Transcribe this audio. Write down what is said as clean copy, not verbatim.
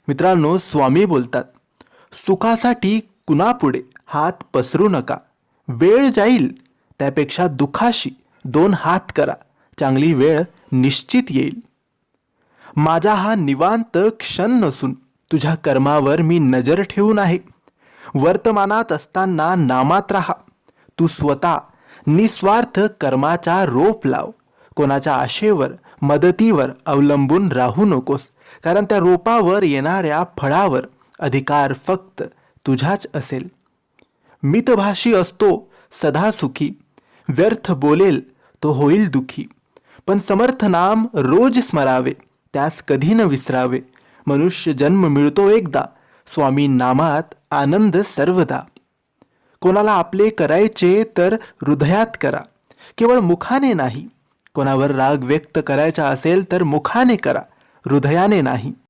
मित्रांनो, स्वामी बोलतात, सुखासाठी कुणापुढे हात पसरू नका. वेळ जाईल, त्यापेक्षा दुखाशी दोन हात करा. चांगली वेळ निश्चित येईल. माझा हा निवांत क्षण नसून तुझ्या कर्मावर मी नजर ठेवून आहे. वर्तमानात असताना नामात राहा. तू स्वतः निस्वार्थ कर्माचा रोप लाव. कोणाच्या आशेवर, मदतीवर अवलंबून राहू नकोस, कारण त्या रोपावर येणाऱ्या फळावर अधिकार फक्त तुझाच असेल. मितभाषी असतो सदा सुखी, व्यर्थ बोलेल तो होईल दुखी. पण समर्थ नाम रोज स्मरावे, त्यास कधी न विसरावे. मनुष्य जन्म मिळतो एकदा, स्वामी नामात आनंद सर्वदा. कोणाला आपले करायचे तर हृदयात करा, केवळ मुखाने नाही. कोणावर राग व्यक्त करायचा असेल तर मुखाने करा, हृदयाने नाही.